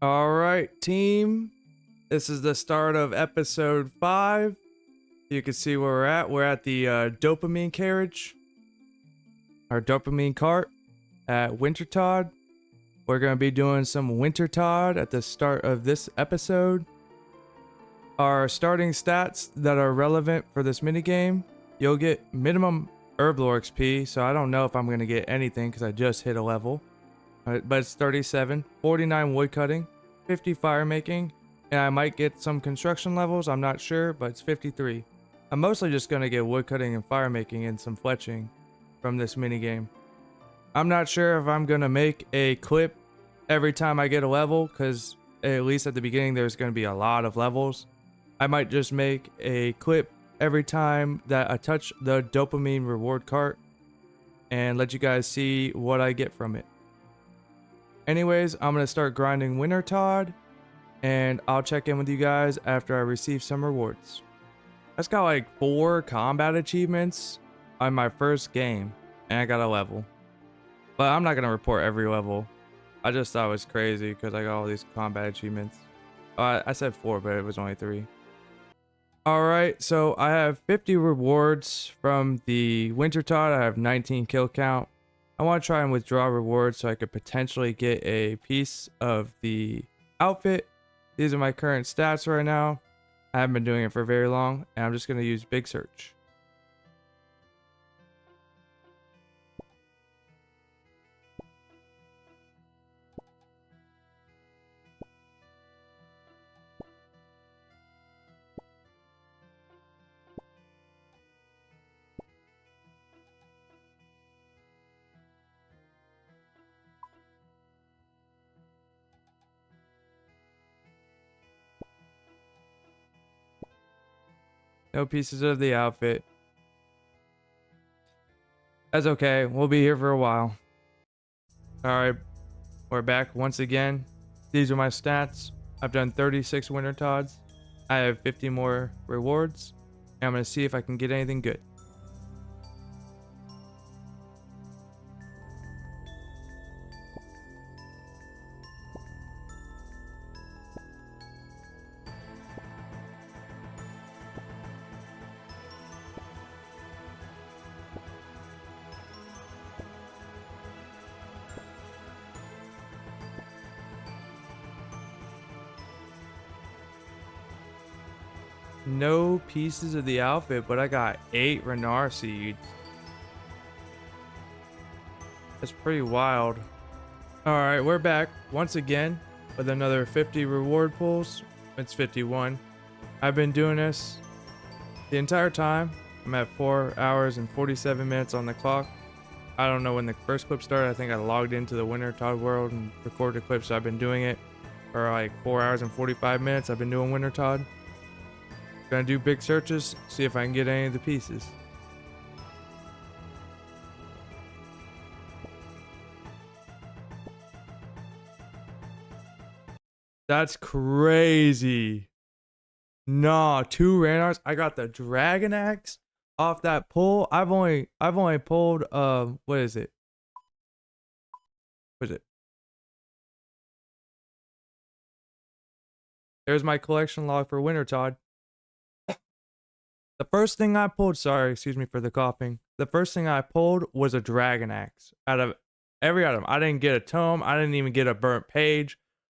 All right, team. This is the start of episode 5. You can see where we're at. We're at the dopamine carriage, our dopamine cart at Wintertodt. We're going to be doing some Wintertodt at the start of this episode. Our starting stats that are relevant for this minigame, you'll get minimum herblore XP, so I don't know if I'm going to get anything because I just hit a level. But it's 37, 49 woodcutting, 50 fire making, and I might get some construction levels, I'm not sure, but it's 53. I'm mostly just going to get woodcutting and fire making and some fletching from this minigame. I'm not sure if I'm going to make a clip every time I get a level, because at least at the beginning there's going to be a lot of levels. I might just make a clip every time that I touch the dopamine reward cart and let you guys see what I get from it. Anyways, I'm going to start grinding Wintertodt, and I'll check in with you guys after I receive some rewards. That's got like 4 combat achievements on my first game, and I got a level. But I'm not going to report every level. I just thought it was crazy because I got all these combat achievements. I said 4, but it was only 3. Alright, so I have 50 rewards from the Wintertodt. I have 19 kill count. I want to try and withdraw rewards so I could potentially get a piece of the outfit. These are my current stats right now. I haven't been doing it for very long, and I'm just going to use Big Search. No pieces of the outfit. That's okay. We'll be here for a while. Alright, we're back once again. These are my stats. I've done 36 Wintertodts. I have 50 more rewards. And I'm going to see if I can get anything good. No pieces of the outfit, but I got 8 Renar seeds. That's pretty wild. Alright, we're back once again with another 50 reward pulls. It's 51. I've been doing this the entire time. I'm at 4 hours and 47 minutes on the clock. I don't know when the first clip started. I think I logged into the Wintertodt world and recorded a clip, so I've been doing it for like 4 hours and 45 minutes. I've been doing Wintertodt. Gonna do big searches, see if I can get any of the pieces. That's crazy. Nah, 2 Ranars. I got the Dragon Axe off that pull. I've only pulled what is it? What is it? There's my collection log for Wintertodt. The first thing I pulled, sorry, excuse me for the coughing. The first thing I pulled was a Dragon Axe. Out of every item, I didn't get a tome. I didn't even get a burnt page.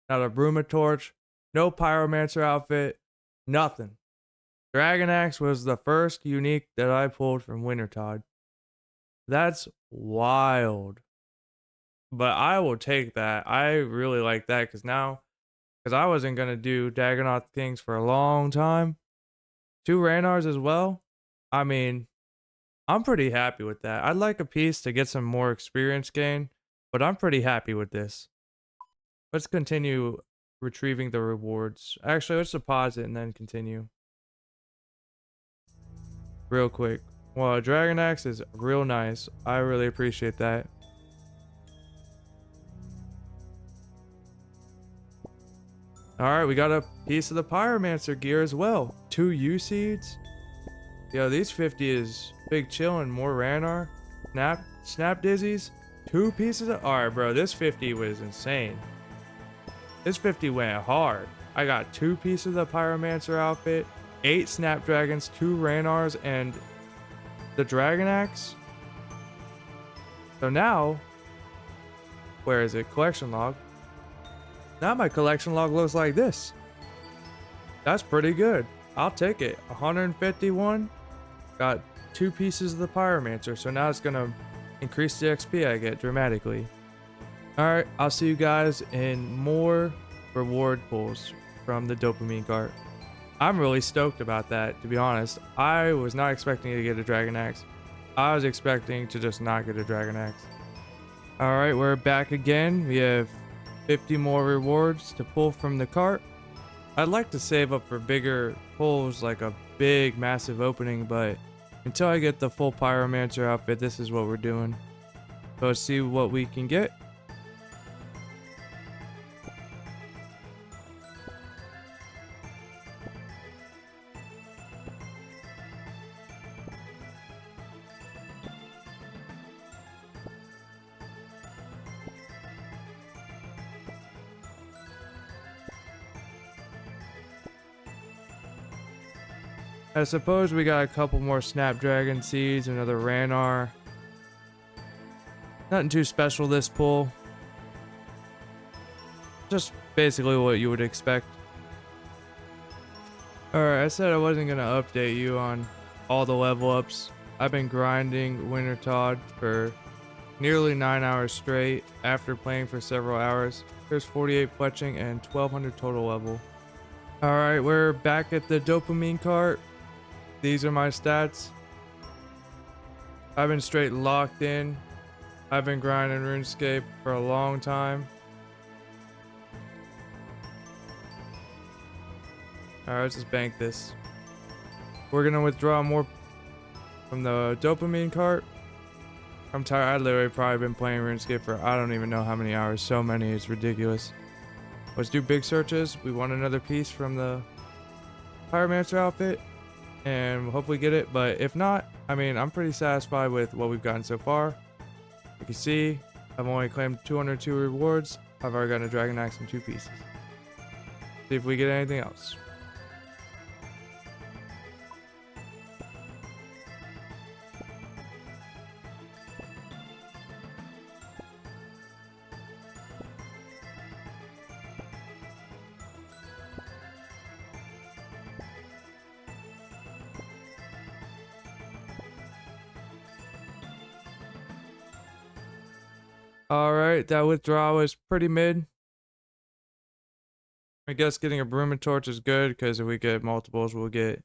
Not a Torch. No Pyromancer outfit. Nothing. Dragon Axe was the first unique that I pulled from Wintertodt. That's wild. But I will take that. I really like that because I wasn't going to do Dagonoth things for a long time. 2 Ranars as well. I mean, I'm pretty happy with that. I'd like a piece to get some more experience gain, but I'm pretty happy with this. Let's continue retrieving the rewards. Actually, let's deposit and then continue. Real quick. Well, Dragon Axe is real nice. I really appreciate that. Alright, we got a piece of the Pyromancer gear as well. 2 U seeds. Yo, these 50 is big chillin'. More Ranar. Snap dizzies. 2 pieces of. Alright, bro. This 50 was insane. This 50 went hard. I got 2 pieces of the Pyromancer outfit, 8 Snapdragons, 2 Ranars, and the Dragon Axe. So now, where is it? Collection log. Now my collection log looks like this. That's pretty good. I'll take it. 151. Got 2 pieces of the Pyromancer, so now it's gonna increase the XP I get dramatically. Alright, I'll see you guys in more reward pulls from the dopamine cart. I'm really stoked about that, to be honest. I was not expecting to get a Dragon Axe. I was expecting to just not get a Dragon Axe. Alright, we're back again. We have 50 more rewards to pull from the cart. I'd like to save up for bigger pulls, like a big, massive opening, but until I get the full Pyromancer outfit, this is what we're doing. So let's see what we can get. I suppose we got a couple more Snapdragon seeds, another Ranar. Nothing too special this pull. Just basically what you would expect. Alright, I said I wasn't going to update you on all the level ups. I've been grinding Wintertodt for nearly 9 hours straight after playing for several hours. There's 48 fletching and 1200 total level. Alright, we're back at the dopamine cart. These are my stats. I've been straight locked in. I've been grinding RuneScape for a long time. Alright, let's just bank this. We're gonna withdraw more from the dopamine cart. I'm tired. I literally probably been playing RuneScape for I don't even know how many hours. So many, it's ridiculous. Let's do big searches. We want another piece from the Pyromancer outfit, and we'll hopefully get it. But if not, I mean, I'm pretty satisfied with what we've gotten so far. You can see I've only claimed 202 rewards. I've already gotten a Dragon Axe in 2 pieces. See if we get anything else. Alright, that withdrawal was pretty mid. I guess getting a Wintertodt is good because if we get multiples, we'll get.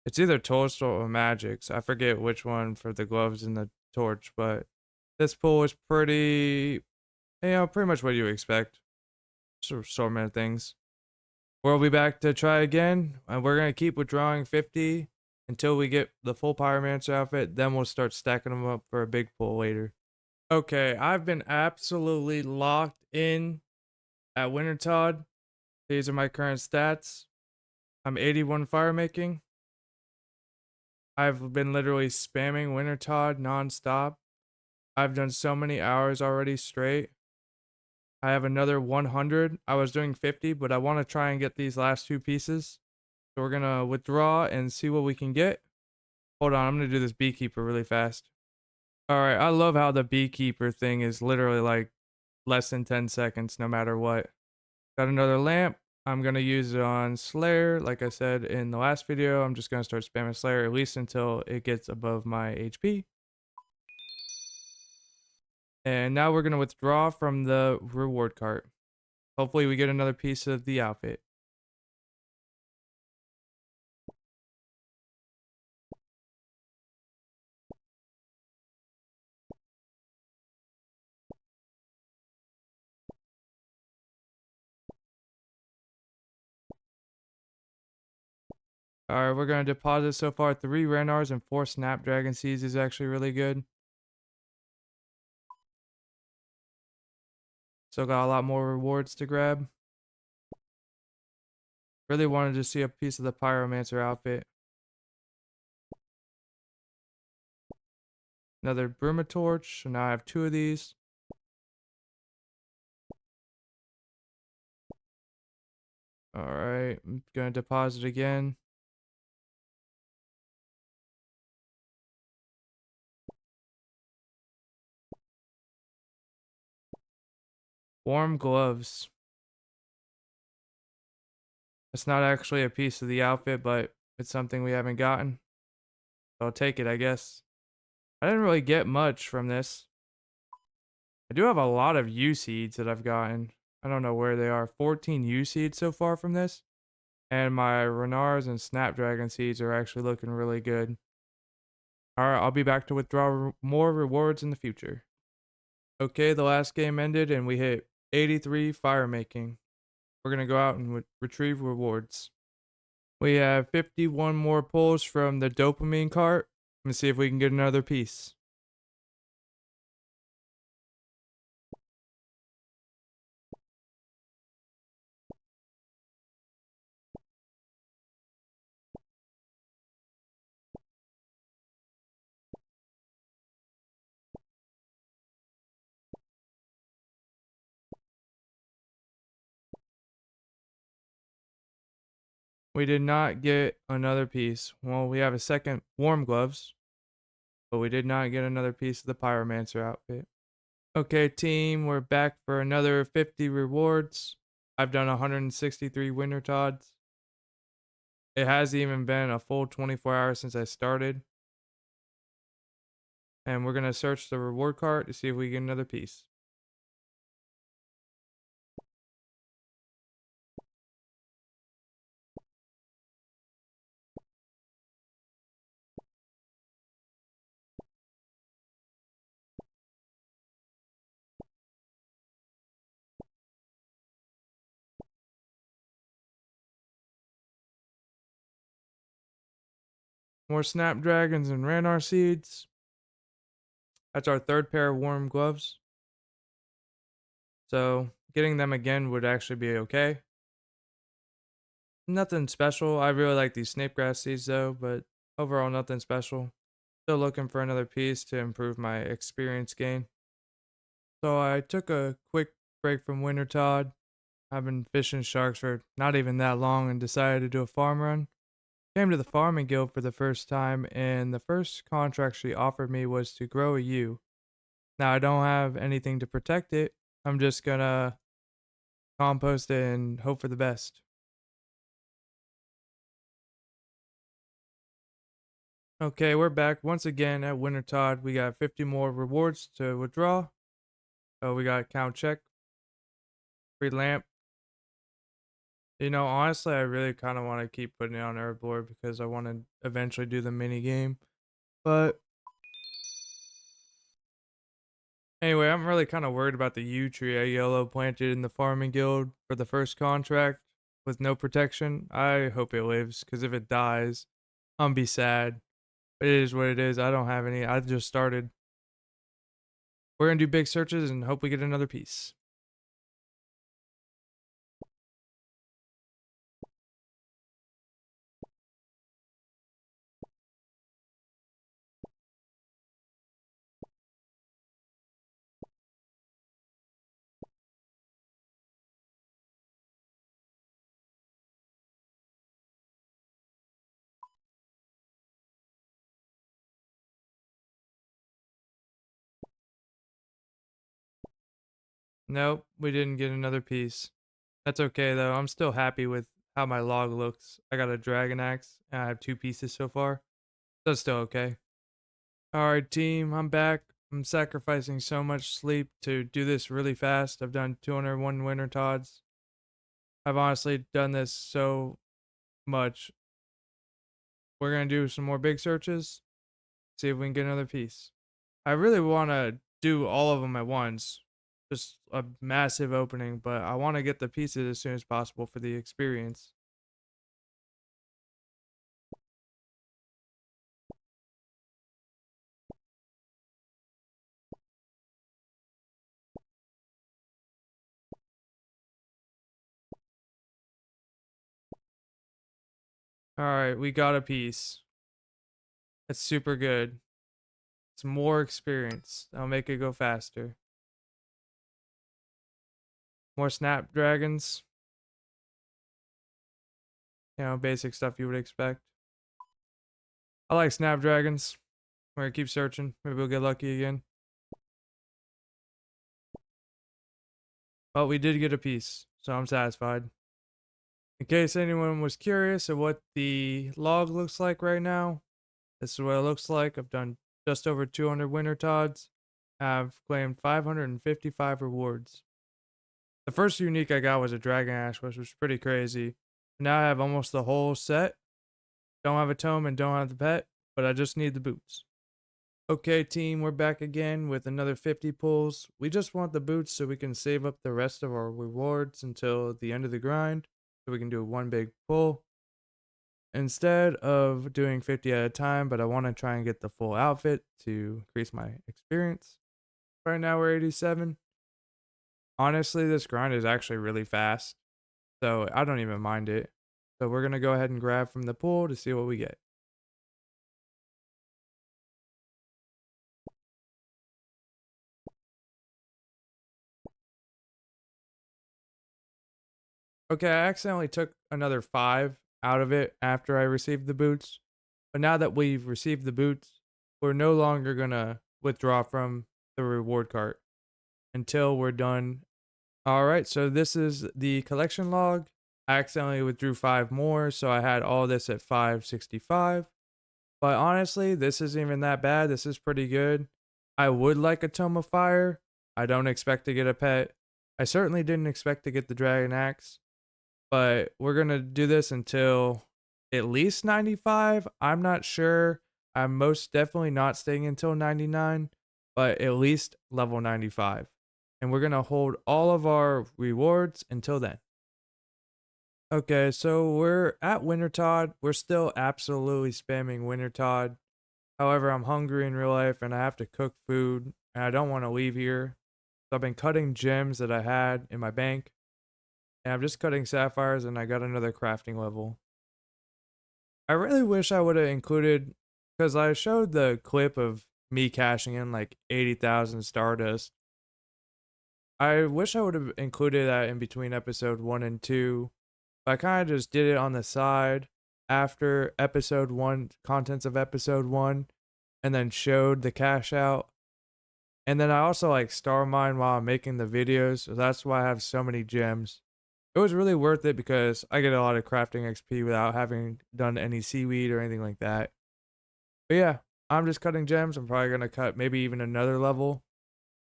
It's either Torch or Magics. I forget which one for the gloves and the torch, but this pull is pretty. Pretty much what you expect. So many things. We'll be back to try again, and we're gonna keep withdrawing 50 until we get the full Pyromancer outfit. Then we'll start stacking them up for a big pull later. Okay, I've been absolutely locked in at Wintertodt. These are my current stats. I'm 81 fire making. I've been literally spamming Wintertodt nonstop. I've done so many hours already straight. I have another 100. I was doing 50, but I want to try and get these last 2 pieces. So we're going to withdraw and see what we can get. Hold on, I'm going to do this beekeeper really fast. Alright, I love how the beekeeper thing is literally like less than 10 seconds no matter what. Got another lamp. I'm going to use it on Slayer. Like I said in the last video, I'm just going to start spamming Slayer at least until it gets above my HP. And now we're going to withdraw from the reward cart. Hopefully we get another piece of the outfit. Alright, we're going to deposit so far 3 Renars and 4 Snapdragon Seeds is actually really good. Still got a lot more rewards to grab. Really wanted to see a piece of the Pyromancer outfit. Another Wintertodt, so now I have 2 of these. Alright, I'm gonna deposit again. Warm gloves. It's not actually a piece of the outfit, but it's something we haven't gotten. So I'll take it, I guess. I didn't really get much from this. I do have a lot of U seeds that I've gotten. I don't know where they are. 14 U seeds so far from this. And my Renars and Snapdragon seeds are actually looking really good. Alright, I'll be back to withdraw more rewards in the future. Okay, the last game ended and we hit 83 fire making. We're going to go out and retrieve rewards. We have 51 more pulls from the dopamine cart. Let's see if we can get another piece. We did not get another piece. Well, we have a second warm gloves, but we did not get another piece of the pyromancer outfit. Okay, team, we're back for another 50 rewards. I've done 163 Wintertodds. It hasn't even been a full 24 hours since I started. And we're going to search the reward cart to see if we get another piece. More snapdragons and ranar seeds. That's our third pair of warm gloves. So getting them again would actually be okay. Nothing special. I really like these snapegrass seeds though, but overall nothing special. Still looking for another piece to improve my experience gain. So I took a quick break from Wintertodt. I've been fishing sharks for not even that long and decided to do a farm run. Came to the farming guild for the first time, and the first contract she offered me was to grow a ewe. Now I don't have anything to protect it. I'm just gonna compost it and hope for the best. Okay, we're back once again at Wintertodt. We got 50 more rewards to withdraw. Oh, we got count check, free lamp. You know, honestly, I really kind of want to keep putting it on Airboard because I want to eventually do the mini game. But anyway, I'm really kind of worried about the yew tree I yellow planted in the farming guild for the first contract with no protection. I hope it lives because if it dies, I'm be sad. But it is what it is. I don't have any. I just started. We're gonna do big searches and hope we get another piece. Nope, we didn't get another piece. That's okay though. I'm still happy with how my log looks. I got a dragon axe and I have 2 pieces so far. That's still okay. Alright, team, I'm back. I'm sacrificing so much sleep to do this really fast. I've done 201 Wintertodds. I've honestly done this so much. We're gonna do some more big searches, see if we can get another piece. I really want to do all of them at once. Just a massive opening, but I want to get the pieces as soon as possible for the experience. Alright, we got a piece. That's super good. It's more experience. That'll make it go faster. More snapdragons. You know, basic stuff you would expect. I like snapdragons. We're gonna keep searching. Maybe we'll get lucky again. But we did get a piece, so I'm satisfied. In case anyone was curious of what the log looks like right now, this is what it looks like. I've done just over 200 Wintertodds. I've claimed 555 rewards. The first unique I got was a Dragon Ash, which was pretty crazy. Now I have almost the whole set. Don't have a tome and don't have the pet, but I just need the boots. Okay, team, we're back again with another 50 pulls. We just want the boots so we can save up the rest of our rewards until the end of the grind, so we can do one big pull. Instead of doing 50 at a time, but I want to try and get the full outfit to increase my experience. Right now we're 87. Honestly, this grind is actually really fast, so I don't even mind it. So we're going to go ahead and grab from the pool to see what we get. Okay, I accidentally took another 5 out of it after I received the boots. But now that we've received the boots, we're no longer going to withdraw from the reward cart until we're done. All right, so this is the collection log. I accidentally withdrew 5 more, so I had all this at 565. But honestly, this isn't even that bad. This is pretty good. I would like a Tome of Fire. I don't expect to get a pet. I certainly didn't expect to get the Dragon Axe. But we're going to do this until at least 95. I'm not sure. I'm most definitely not staying until 99, but at least level 95. And we're going to hold all of our rewards until then. Okay, so we're at Wintertodt. We're still absolutely spamming Wintertodt. However, I'm hungry in real life and I have to cook food and I don't want to leave here. So I've been cutting gems that I had in my bank. And I'm just cutting sapphires and I got another crafting level. I really wish I would have included, because I showed the clip of me cashing in like 80,000 Stardust. I wish I would have included that in between episode 1 and 2. But I kind of just did it on the side after episode 1, contents of episode 1, and then showed the cash out. And then I also like star mine while I'm making the videos. So that's why I have so many gems. It was really worth it because I get a lot of crafting XP without having done any seaweed or anything like that. But yeah, I'm just cutting gems. I'm probably going to cut maybe even another level.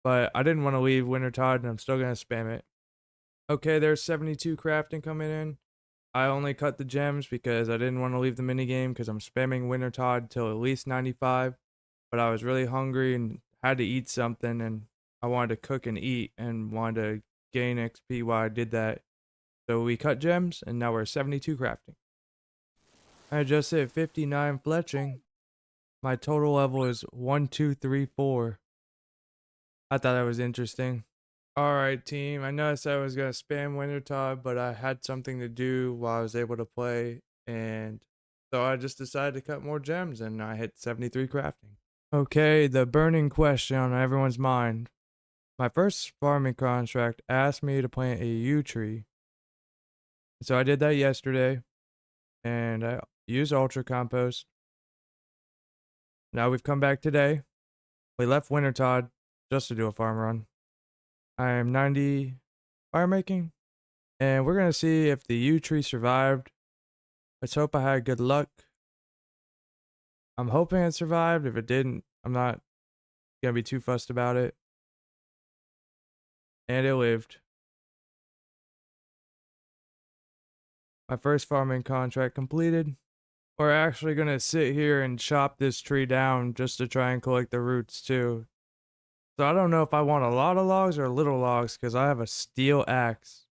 But I didn't want to leave Wintertodt and I'm still going to spam it. Okay, there's 72 crafting coming in. I only cut the gems because I didn't want to leave the minigame because I'm spamming Wintertodt till at least 95. But I was really hungry and had to eat something and I wanted to cook and eat and wanted to gain XP while I did that. So we cut gems, and now we're 72 crafting. I just hit 59 fletching. My total level is 1234. I thought that was interesting. Alright, team. I know I said I was going to spam Wintertodt, but I had something to do while I was able to play, and so I just decided to cut more gems, and I hit 73 crafting. Okay, the burning question on everyone's mind. My first farming contract asked me to plant a yew tree. So I did that yesterday. And I used Ultra Compost. Now we've come back today. We left Wintertodt just to do a farm run. I am 90 fire making, and we're gonna see if the yew tree survived. Let's hope I had good luck. I'm hoping it survived. If it didn't, I'm not gonna be too fussed about it. And it lived. My first farming contract completed. We're actually gonna sit here and chop this tree down just to try and collect the roots too. So I don't know if I want a lot of logs or little logs because I have a steel axe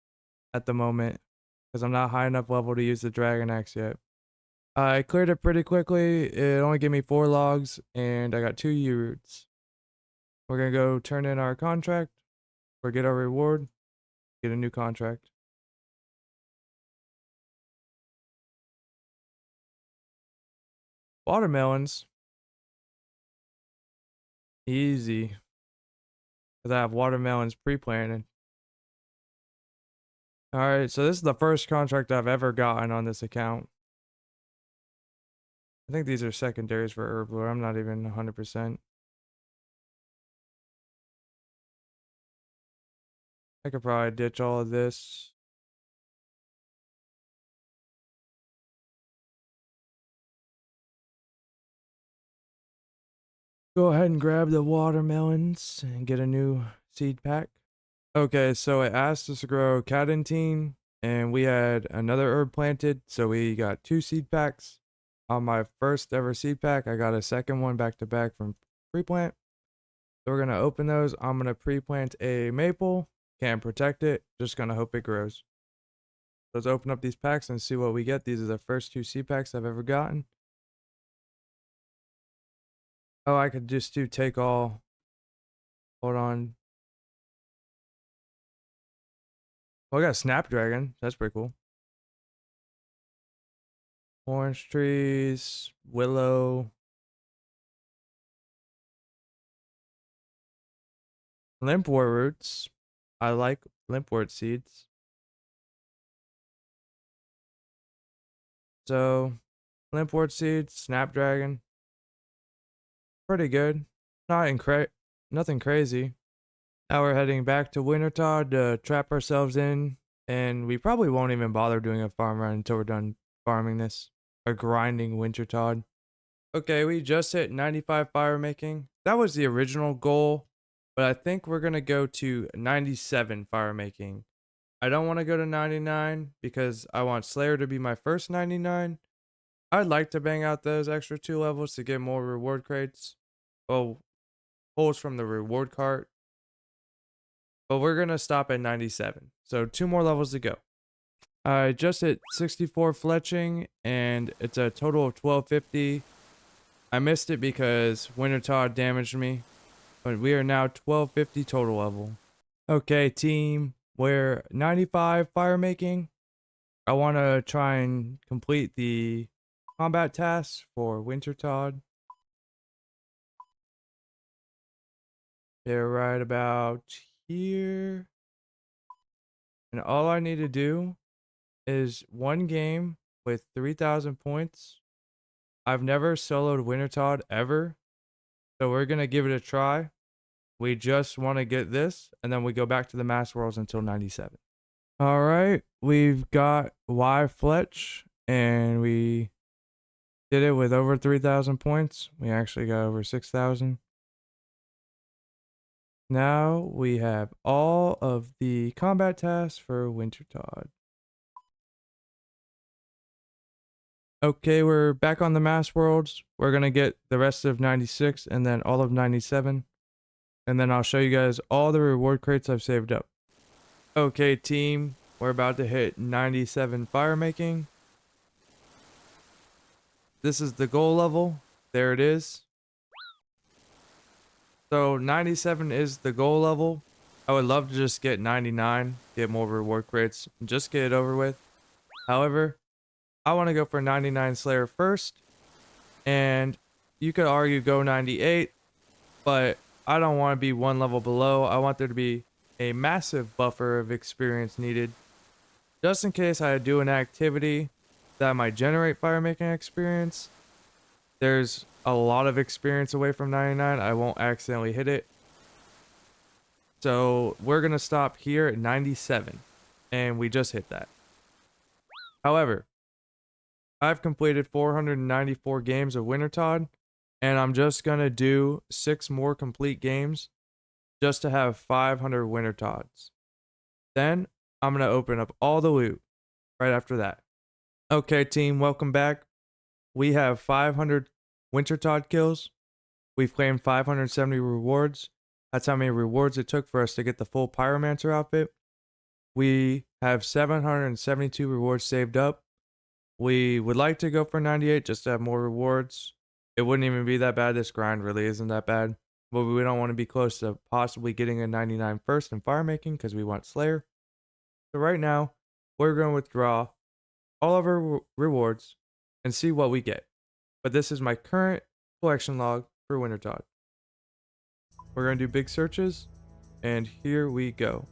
at the moment because I'm not high enough level to use the dragon axe yet. I cleared it pretty quickly. It only gave me 4 logs and I got 2 yew roots. We're going to go turn in our contract or get our reward, get a new contract. Watermelons. Easy. Because I have watermelons pre-planted. Alright, so this is the first contract I've ever gotten on this account. I think these are secondaries for herb lore. I'm not even 100%. I could probably ditch all of this. Go ahead and grab the watermelons and get a new seed pack. Okay, so it asked us to grow cadentine, and we had another herb planted, so we got 2 seed packs. On my first ever seed pack, I got a second one back to back from pre-plant. So we're gonna open those. I'm gonna pre-plant a maple. Can't protect it, just gonna hope it grows. Let's open up these packs and see what we get. These are the first 2 seed packs I've ever gotten. Oh, I could just do take all. Hold on. Oh, I got Snapdragon. That's pretty cool. Orange trees, willow. Limpwort roots. I like limpwort seeds. So, limpwort seeds, Snapdragon. Pretty good. Nothing crazy. Now we're heading back to Wintertodt to trap ourselves in, and we probably won't even bother doing a farm run until we're done farming this. Or grinding Wintertodt. Okay, we just hit 95 fire making. That was the original goal, but I think we're gonna go to 97 fire making. I don't want to go to 99 because I want Slayer to be my first 99. I'd like to bang out those extra 2 levels to get more reward crates. Well, pulls from the reward cart. But we're gonna stop at 97. So 2 more levels to go. I just hit 64 fletching and it's a total of 1250. I missed it because Wintertodt damaged me. But we are now 1250 total level. Okay, team. We're 95 fire making. I want to try and complete the combat tasks for Wintertodt. They're right about here. And all I need to do is 1 game with 3,000 points. I've never soloed Wintertodt ever. So we're going to give it a try. We just want to get this, and then we go back to the Mass Worlds until 97. All right, we've got Fletch, and we did it with over 3,000 points. We actually got over 6,000. Now we have all of the combat tasks for Wintertodt. Okay, we're back on the Mass Worlds. We're going to get the rest of 96 and then all of 97. And then I'll show you guys all the reward crates I've saved up. Okay, team, we're about to hit 97 fire making. This is the goal level. There it is. So 97 is the goal level. I would love to just get 99, get more reward crates, and just get it over with. However, I want to go for 99 Slayer first. And you could argue go 98, but I don't want to be 1 level below. I want there to be a massive buffer of experience needed. Just in case I do an activity that might generate fire making experience, there's a lot of experience away from 99. I won't accidentally hit it. So we're going to stop here at 97. And we just hit that. However, I've completed 494 games of Wintertodt. And I'm just going to do 6 more complete games just to have 500 Wintertodts. Then I'm going to open up all the loot right after that. Okay, team, welcome back. We have 500 Wintertodt kills. We've claimed 570 rewards. That's how many rewards it took for us to get the full Pyromancer outfit. We have 772 rewards saved up. We would like to go for 98 just to have more rewards. It wouldn't even be that bad. This grind really isn't that bad. But we don't want to be close to possibly getting a 99 first in fire making because we want Slayer. So right now, we're going to withdraw all of our rewards and see what we get. But this is my current collection log for Wintertodt. We're going to do big searches, and here we go.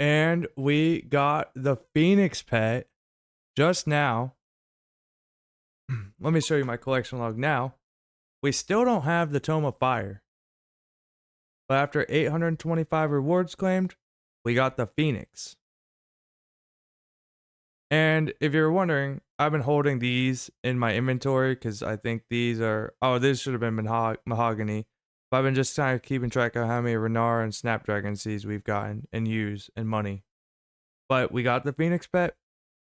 And we got the Phoenix pet just now. Let me show you my collection log now. We still don't have the Tome of Fire. But after 825 rewards claimed, we got the Phoenix. And if you're wondering, I've been holding these in my inventory because I think these are. Oh, this should have been mahogany. But I've been just kind of keeping track of how many Renar and Snapdragon seeds we've gotten and used and money. But we got the Phoenix pet.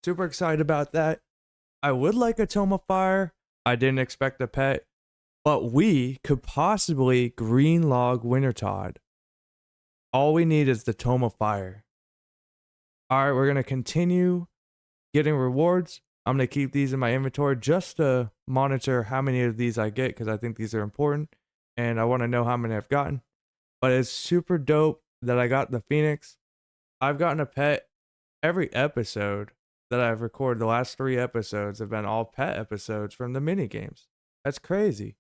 Super excited about that. I would like a Tome of Fire. I didn't expect a pet. But we could possibly green log Wintertodt. All we need is the Tome of Fire. Alright, we're going to continue getting rewards. I'm going to keep these in my inventory just to monitor how many of these I get because I think these are important and I want to know how many I've gotten. But it's super dope that I got the Phoenix. I've gotten a pet every episode that I've recorded. The last 3 episodes have been all pet episodes from the mini games. That's crazy.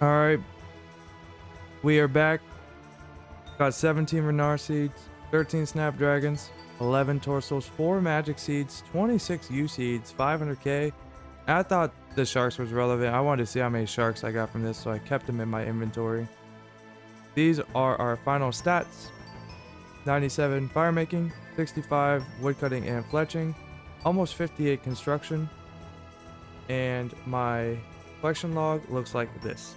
Alright, we are back. Got 17 Renar seeds, 13 Snapdragons, 11 Torsos, 4 Magic seeds, 26 U seeds, 500k. I thought the sharks was relevant. I wanted to see how many sharks I got from this, so I kept them in my inventory. These are our final stats. 97 firemaking, 65 woodcutting and fletching, almost 58 construction, and my collection log looks like this.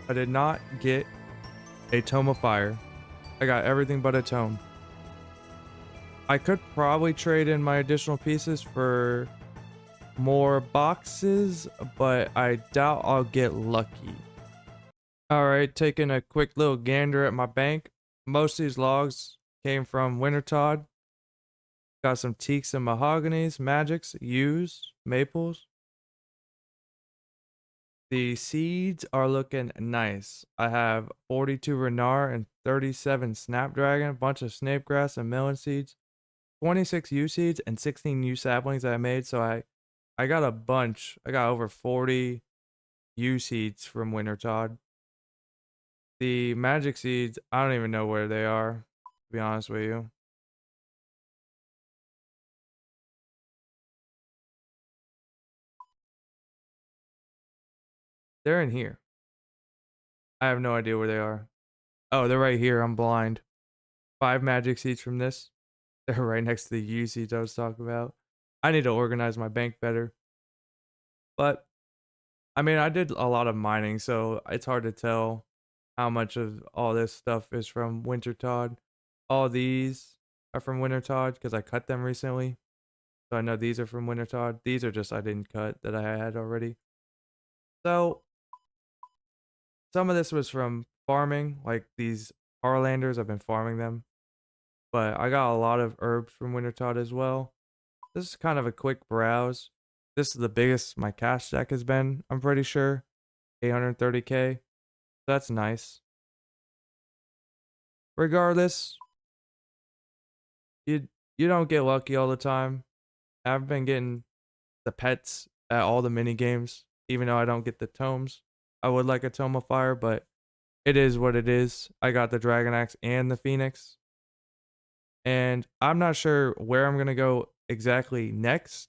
I did not get a tome of fire. I got everything but a tome. I could probably trade in my additional pieces for more boxes, but I doubt I'll get lucky. Alright, taking a quick little gander at my bank. Most of these logs came from Wintertodt. Got some teaks and mahoganies, magics, yews, maples. The seeds are looking nice. I have 42 Renar and 37 Snapdragon, a bunch of snapegrass and melon seeds, 26 U seeds, and 16 U saplings that I made. So I got a bunch. I got over 40 U seeds from Wintertodt. The magic seeds, I don't even know where they are, to be honest with you. They're in here. I have no idea where they are. Oh, they're right here. I'm blind. 5 magic seeds from this. They're right next to the U seeds I was talking about. I need to organize my bank better. But, I mean, I did a lot of mining, so it's hard to tell how much of all this stuff is from Wintertodt. All these are from Wintertodt because I cut them recently. So I know these are from Wintertodt. These are just I didn't cut that I had already. So, some of this was from farming, like these Harlanders. I've been farming them. But I got a lot of herbs from Wintertodt as well. This is kind of a quick browse. This is the biggest my cash stack has been, I'm pretty sure. 830k. That's nice. Regardless, you don't get lucky all the time. I've been getting the pets at all the mini games, even though I don't get the tomes. I would like a tome of fire, but it is what it is. I got the dragon axe and the phoenix. And I'm not sure where I'm gonna go exactly next,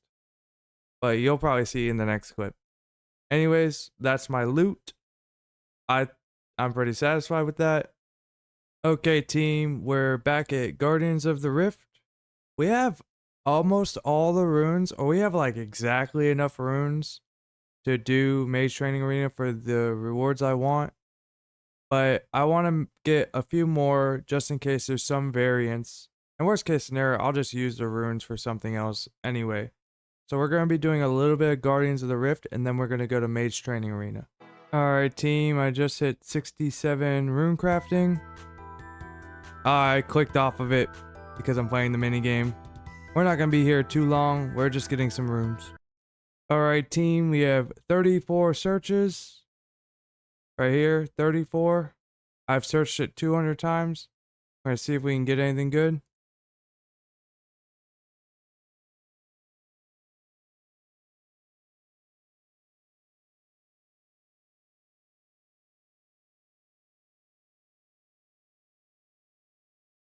but you'll probably see in the next clip. Anyways, that's my loot. I'm pretty satisfied with that. Okay, team, we're back at Guardians of the Rift. We have almost all the runes, or we have like exactly enough runes to do Mage Training Arena for the rewards I want. But I want to get a few more just in case there's some variance. In worst case scenario, I'll just use the runes for something else anyway. So we're going to be doing a little bit of Guardians of the Rift, and then we're going to go to Mage Training Arena. Alright team, I just hit 67 rune crafting. I clicked off of it because I'm playing the mini game. We're not going to be here too long, we're just getting some runes. Alright team, we have 34 searches. Right here, 34. I've searched it 200 times. We're going to see if we can get anything good.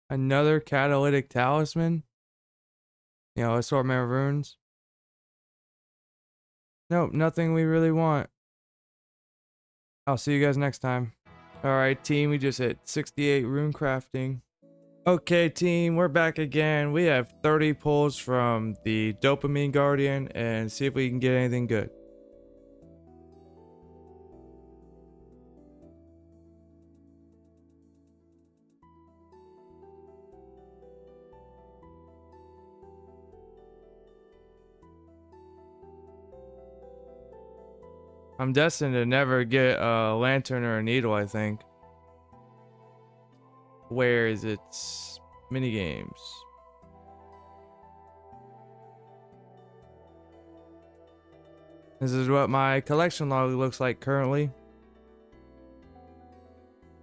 Another catalytic talisman. You know, assortment of runes. Nope, nothing we really want. I'll see you guys next time. Alright team, we just hit 68 rune crafting. Okay team, we're back again. We have 30 pulls from the Dopamine Guardian and see if we can get anything good. I'm destined to never get a lantern or a needle, I think. Where is it? Mini games. This is what my collection log looks like currently.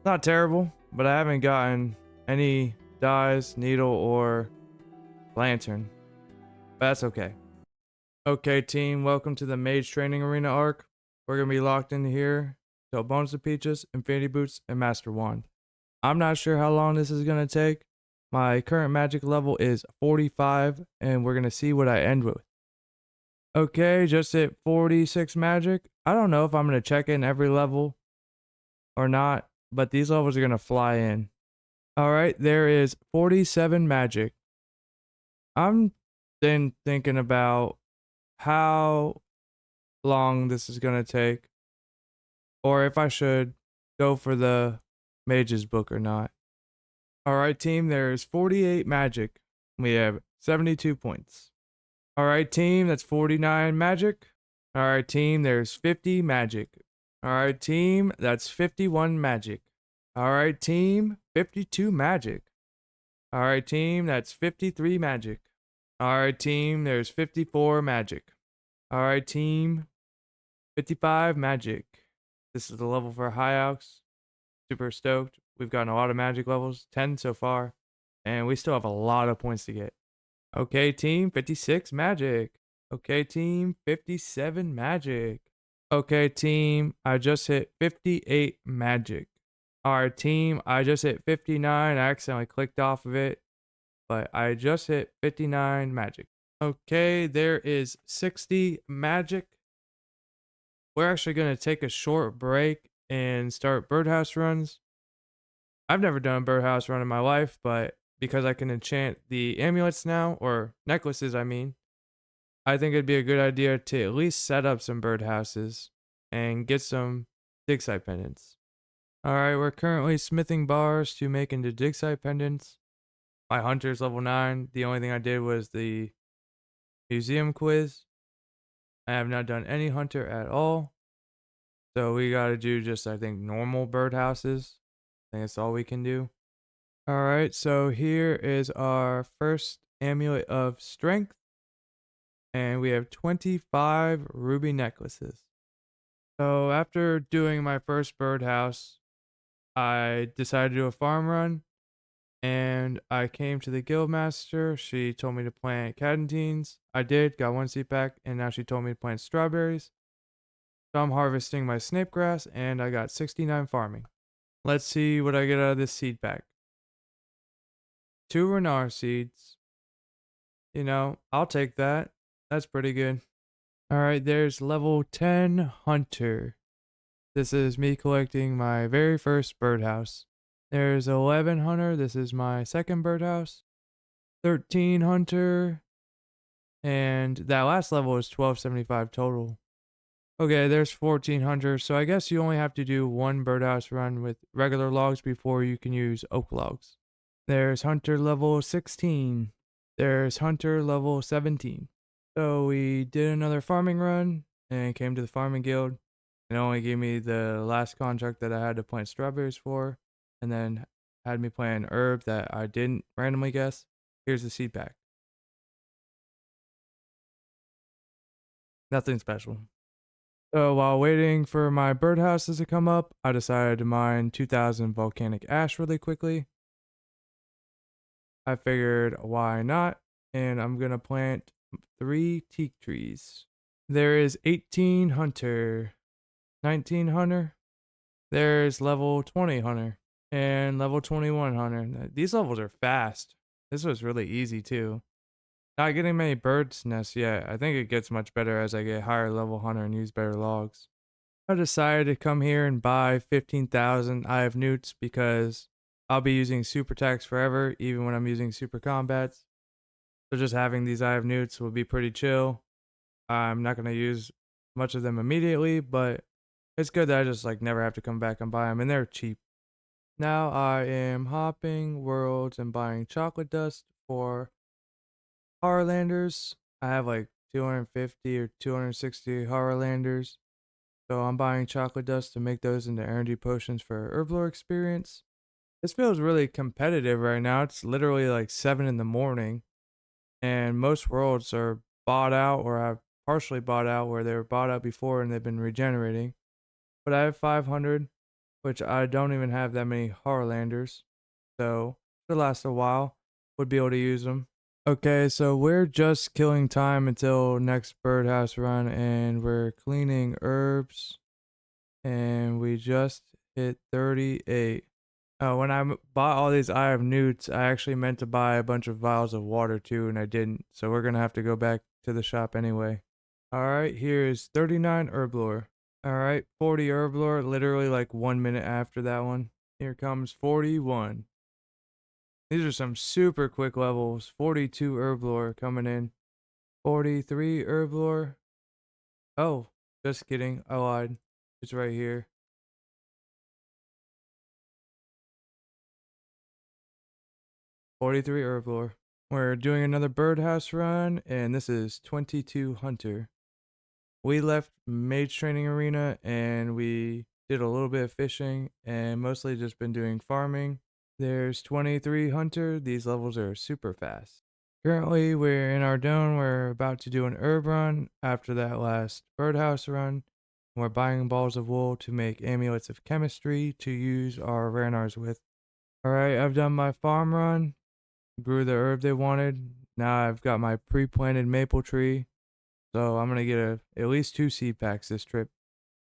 Not terrible, but I haven't gotten any dyes, needle, or lantern. But that's okay. Okay team, welcome to the Mage Training Arena arc. We're going to be locked in here till Bones of Peaches, Infinity Boots, and Master Wand. I'm not sure how long this is going to take. My current magic level is 45, and we're going to see what I end with. Okay, just hit 46 magic. I don't know if I'm going to check in every level or not, but these levels are going to fly in. All right, there is 47 magic. I'm then thinking about how long this is going to take, or if I should go for the mage's book or not. All right, team, there's 48 magic. We have 72 points. All right, team, that's 49 magic. All right, team, there's 50 magic. All right, team, that's 51 magic. All right, team, 52 magic. All right, team, that's 53 magic. All right, team, there's 54 magic. All right, team, 55 magic. This is the level for High Alks. Super stoked. We've gotten a lot of magic levels, 10 so far, and we still have a lot of points to get. Okay, team, 56 magic. Okay, team, 57 magic. Okay, team, I just hit 58 magic. Alright, team, I just hit 59. I accidentally clicked off of it, but I just hit 59 magic. Okay, there is 60 magic. We're actually going to take a short break and start birdhouse runs. I've never done a birdhouse run in my life, but because I can enchant the amulets now, or necklaces, I mean, I think it'd be a good idea to at least set up some birdhouses and get some dig site pendants. Alright, we're currently smithing bars to make into dig site pendants. My hunter's level 9. The only thing I did was the museum quiz. I have not done any hunter at all. So we gotta do just, I think, normal birdhouses. I think that's all we can do. Alright, so here is our first amulet of strength. And we have 25 ruby necklaces. So after doing my first birdhouse, I decided to do a farm run. And I came to the guildmaster. She told me to plant cadentines. I did, got one seed pack, and now she told me to plant strawberries. So I'm harvesting my snape grass, and I got 69 farming. Let's see what I get out of this seed pack. 2 Renar seeds. You know, I'll take that. That's pretty good. Alright, there's level 10 hunter. This is me collecting my very first birdhouse. There's 11 hunter. This is my second birdhouse. 13 hunter. And that last level is 1275 total. Okay, there's 14 hunter. So I guess you only have to do one birdhouse run with regular logs before you can use oak logs. There's hunter level 16. There's hunter level 17. So we did another farming run and came to the farming guild. It only gave me the last contract that I had to plant strawberries for, and then had me plant an herb that I didn't randomly guess. Here's the seed pack. Nothing special. So while waiting for my birdhouses to come up, I decided to mine 2000 volcanic ash really quickly. I figured why not, and I'm gonna plant 3 teak trees. There is 18 hunter, 19 hunter. There's level 20 hunter and level 21 hunter. These levels are fast. This was really easy too. Not getting many birds nests yet. I think it gets much better as I get higher level hunter and use better logs. I decided to come here and buy 15,000 Eye of Newts because I'll be using super attacks forever, even when I'm using super combats. So just having these Eye of Newts will be pretty chill. I'm not going to use much of them immediately, but it's good that I just like never have to come back and buy them, and they're cheap. Now I am hopping worlds and buying chocolate dust for Horrorlanders. I have like 250 or 260 Horrorlanders. So I'm buying chocolate dust to make those into energy potions for Herblore experience. This feels really competitive right now. It's literally like 7 in the morning. And most worlds are bought out or have partially bought out where they were bought out before and they've been regenerating. But I have 500, which I don't even have that many Horrorlanders. So, to last a while, would be able to use them. Okay, so we're just killing time until next birdhouse run, and we're cleaning herbs, and we just hit 38. When bought all these Eye of Newts, I actually meant to buy a bunch of vials of water too, and I didn't. So we're gonna have to go back to the shop anyway. All right, here's 39 herb lore. All right, 40 herb lore, literally like 1 minute after that one. Here comes 41. These are some super quick levels. 42 herb lore coming in. 43 herb lore. Oh, just kidding. I lied. It's right here. 43 herb lore. We're doing another birdhouse run, and this is 22 hunter. We left Mage Training Arena and we did a little bit of fishing and mostly just been doing farming. There's 23 hunter. These levels are super fast. Currently, we're in our dome. We're about to do an herb run after that last birdhouse run. We're buying balls of wool to make amulets of chemistry to use our Ranars with. Alright, I've done my farm run. Grew the herb they wanted. Now I've got my pre-planted maple tree. So I'm gonna get at least 2 seed packs this trip.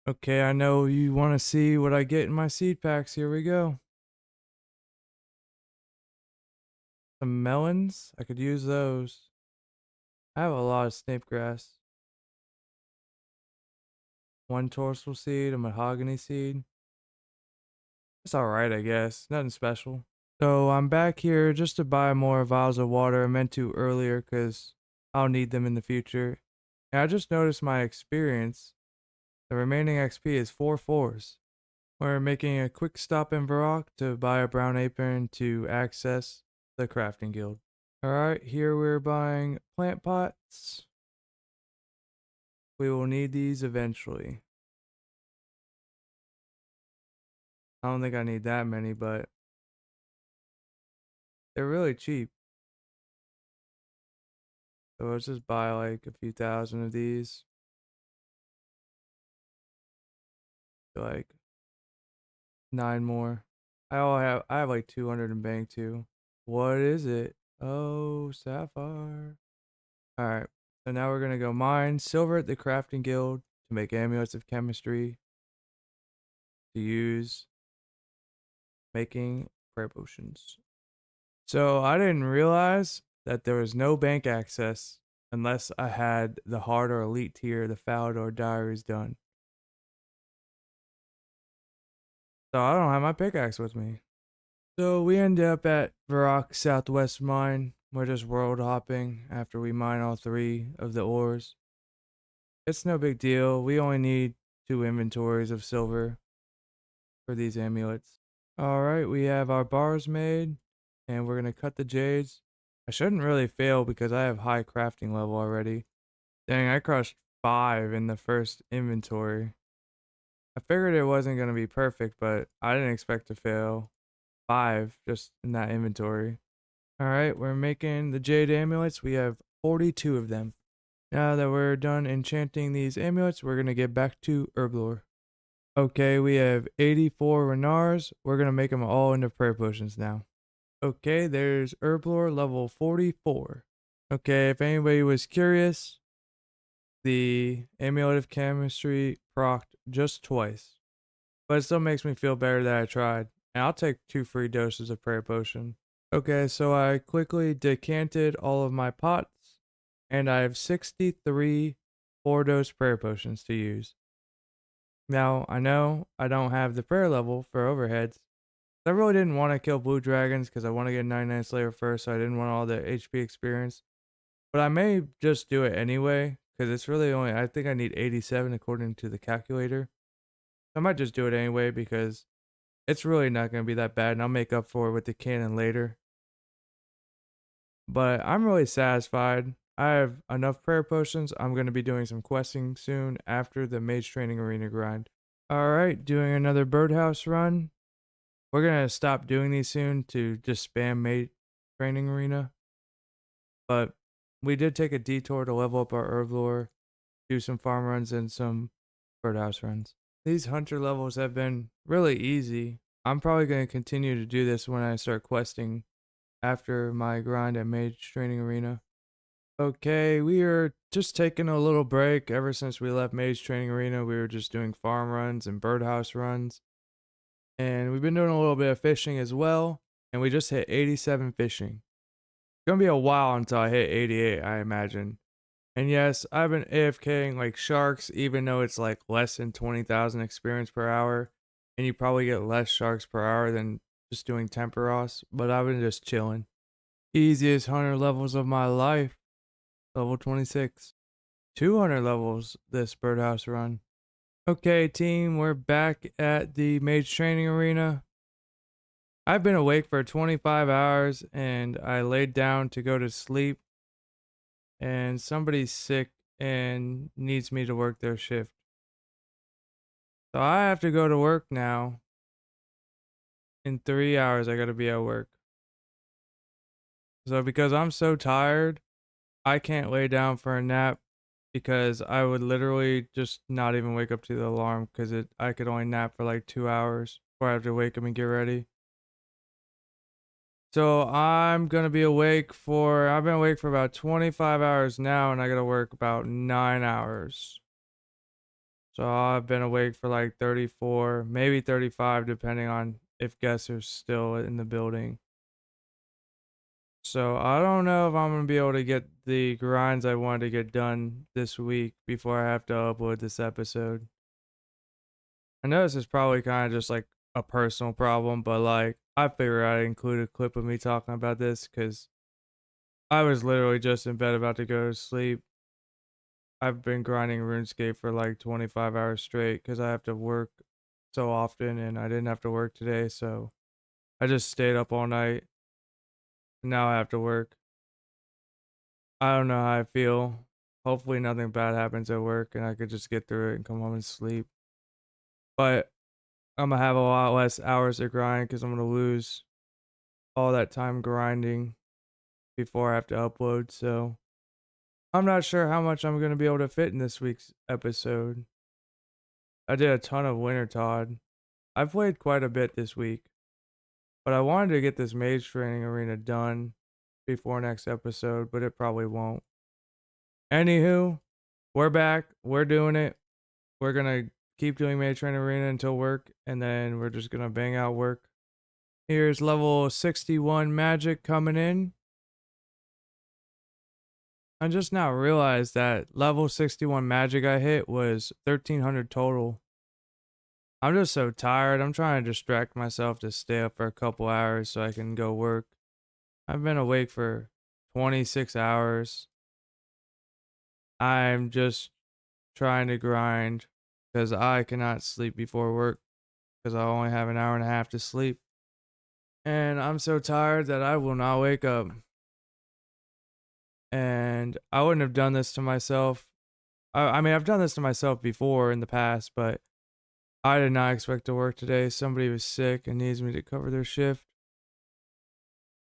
Okay, I know you want to see what I get in my seed packs. Here we go. Some melons. I could use those. I have a lot of snape grass. 1 torsal seed, a mahogany seed. It's alright, I guess. Nothing special. So I'm back here just to buy more vials of water. I meant to earlier because I'll need them in the future. And I just noticed my experience. The remaining XP is 4 fours. We're making a quick stop in Varrock to buy a brown apron to access the crafting guild. Alright, here we're buying plant pots. We will need these eventually. I don't think I need that many, but they're really cheap. So let's just buy like a few thousand of these. Like 9 more. I have like 200 in bank too. What is it? Oh, sapphire. Alright, so now we're gonna go mine silver at the crafting guild to make amulets of chemistry to use making prayer potions. So I didn't realize that there was no bank access unless I had the hard or elite tier, the Falador diaries done. So I don't have my pickaxe with me. So we end up at Varrock Southwest Mine. We're just world hopping after we mine all 3 of the ores. It's no big deal. We only need 2 inventories of silver for these amulets. Alright, we have our bars made, and we're going to cut the jades. I shouldn't really fail because I have high crafting level already. Dang, I crushed 5 in the first inventory. I figured it wasn't going to be perfect, but I didn't expect to fail 5 just in that inventory. Alright, we're making the jade amulets. We have 42 of them. Now that we're done enchanting these amulets, we're going to get back to herblore. Okay, we have 84 Renars. We're going to make them all into prayer potions now. Okay, there's herblore level 44. Okay, if anybody was curious, the amulet of chemistry procced just twice. But it still makes me feel better that I tried. And I'll take 2 free doses of prayer potion. Okay, so I quickly decanted all of my pots, and I have 63 4-dose prayer potions to use. Now, I know I don't have the prayer level for overheads. I really didn't want to kill blue dragons because I want to get 99 Slayer first, so I didn't want all the HP experience. But I may just do it anyway, because it's really only, I think I need 87 according to the calculator. I might just do it anyway because it's really not going to be that bad, and I'll make up for it with the cannon later. But I'm really satisfied. I have enough prayer potions. I'm going to be doing some questing soon after the Mage Training Arena grind. Alright, doing another birdhouse run. We're going to stop doing these soon to just spam Mage Training Arena. But we did take a detour to level up our herb lore, do some farm runs and some birdhouse runs. These hunter levels have been really easy. I'm probably going to continue to do this when I start questing after my grind at Mage Training Arena. Okay, we are just taking a little break. Ever since we left Mage Training Arena, we were just doing farm runs and birdhouse runs. And we've been doing a little bit of fishing as well. And we just hit 87 fishing. It's gonna be a while until I hit 88, I imagine. And yes, I've been AFKing like sharks, even though it's like less than 20,000 experience per hour. And you probably get less sharks per hour than just doing Temperos. But I've been just chilling. Easiest 100 levels of my life. Level 26. 200 levels this birdhouse run. Okay, team, we're back at the Mage Training Arena. I've been awake for 25 hours and I laid down to go to sleep. And somebody's sick and needs me to work their shift. So I have to go to work now. In 3 hours, I gotta be at work. So because I'm so tired, I can't lay down for a nap because I would literally just not even wake up to the alarm because I could only nap for like 2 hours before I have to wake up and get ready. So I'm gonna be awake for I've been awake for about 25 hours now and I gotta work about 9 hours. So I've been awake for like 34, maybe 35, depending on if guests are still in the building. So I don't know if I'm gonna be able to get the grinds I wanted to get done this week before I have to upload this episode. I know this is probably kind of just like a personal problem, but like I figured I'd include a clip of me talking about this because I was literally just in bed about to go to sleep. I've been grinding RuneScape for like 25 hours straight because I have to work so often and I didn't have to work today, so I just stayed up all night. Now I have to work. I don't know how I feel. Hopefully nothing bad happens at work and I could just get through it and come home and sleep. But I'm gonna have a lot less hours to grind because I'm gonna lose all that time grinding before I have to upload. So I'm not sure how much I'm gonna be able to fit in this week's episode. I did a ton of Wintertodt. I've played quite a bit this week, but I wanted to get this Mage Training Arena done before next episode, but it probably won't. Anywho, we're back. We're doing it. We're gonna keep doing Mage Training Arena until work, and then we're just gonna bang out work. Here's level 61 magic coming in. I just now realized that level 61 magic I hit was 1300 total. I'm just so tired. I'm trying to distract myself to stay up for a couple hours so I can go work. I've been awake for 26 hours. I'm just trying to grind because I cannot sleep before work because I only have an hour and a half to sleep. And I'm so tired that I will not wake up. And I wouldn't have done this to myself. I mean, I've done this to myself before in the past, but I did not expect to work today. Somebody was sick and needs me to cover their shift.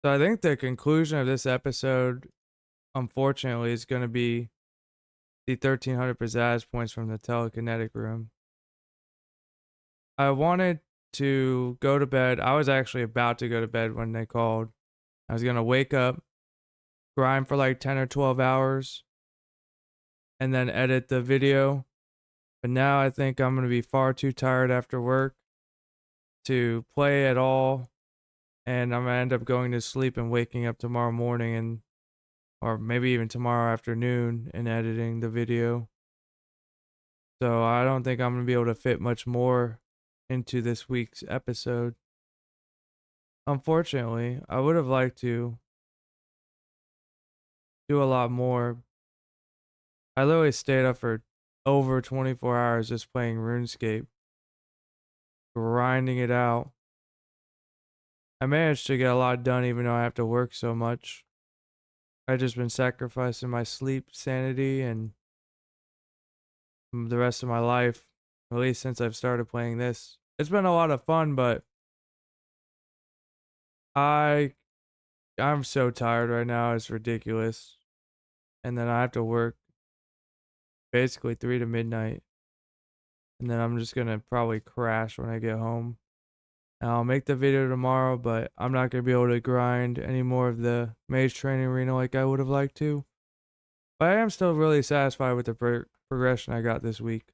So I think the conclusion of this episode, unfortunately, is going to be the 1300 pizzazz points from the telekinetic room. I wanted to go to bed. I was actually about to go to bed when they called. I was going to wake up, grind for like 10 or 12 hours, and then edit the video. But now I think I'm going to be far too tired after work to play at all. And I'm going to end up going to sleep and waking up tomorrow morning and or maybe even tomorrow afternoon and editing the video. So I don't think I'm going to be able to fit much more into this week's episode. Unfortunately, I would have liked to do a lot more. I literally stayed up for over 24 hours just playing RuneScape, grinding it out. I managed to get a lot done even though I have to work so much. I've just been sacrificing my sleep, sanity, and the rest of my life, at least since I've started playing this. It's been a lot of fun, but I I'm so tired right now. It's ridiculous. And then I have to work basically 3 to midnight. And then I'm just going to probably crash when I get home. And I'll make the video tomorrow, but I'm not going to be able to grind any more of the mage training arena like I would have liked to. But I am still really satisfied with the progression I got this week.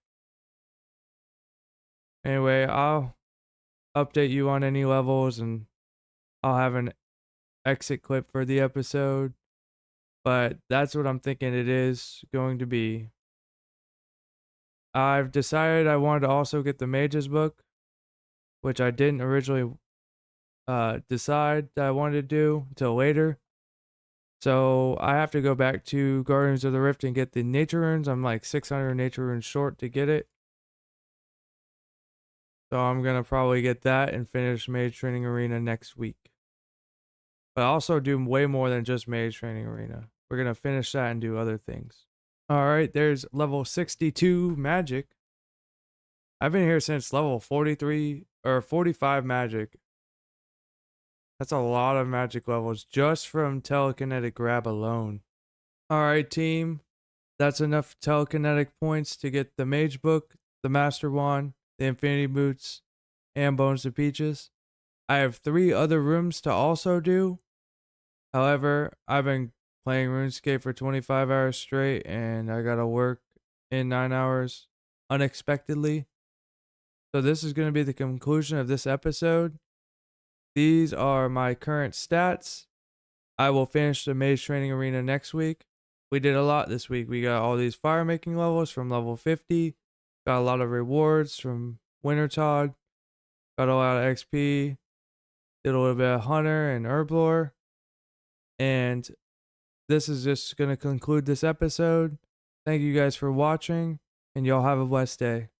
Anyway, I'll update you on any levels, and I'll have an exit clip for the episode. But that's what I'm thinking it is going to be. I've decided I wanted to also get the Mage's book, which I didn't originally decide that I wanted to do until later. So I have to go back to Guardians of the Rift and get the nature runes. I'm like 600 nature runes short to get it. So I'm going to probably get that and finish Mage Training Arena next week. But also do way more than just Mage Training Arena. We're going to finish that and do other things. Alright, there's level 62 magic. I've been here since level 43 or 45 magic. That's a lot of magic levels just from telekinetic grab alone. Alright, team. That's enough telekinetic points to get the Mage Book, the Master Wand, the Infinity Boots, and Bones to Peaches. I have 3 other rooms to also do. However, I've been playing RuneScape for 25 hours straight, and I gotta work in 9 hours unexpectedly. So this is going to be the conclusion of this episode. These are my current stats. I will finish the Mage Training Arena next week. We did a lot this week. We got all these fire making levels from level 50. Got a lot of rewards from Wintertodt. Got a lot of XP. Did a little bit of Hunter and Herblore. And this is just going to conclude this episode. Thank you guys for watching, and y'all have a blessed day.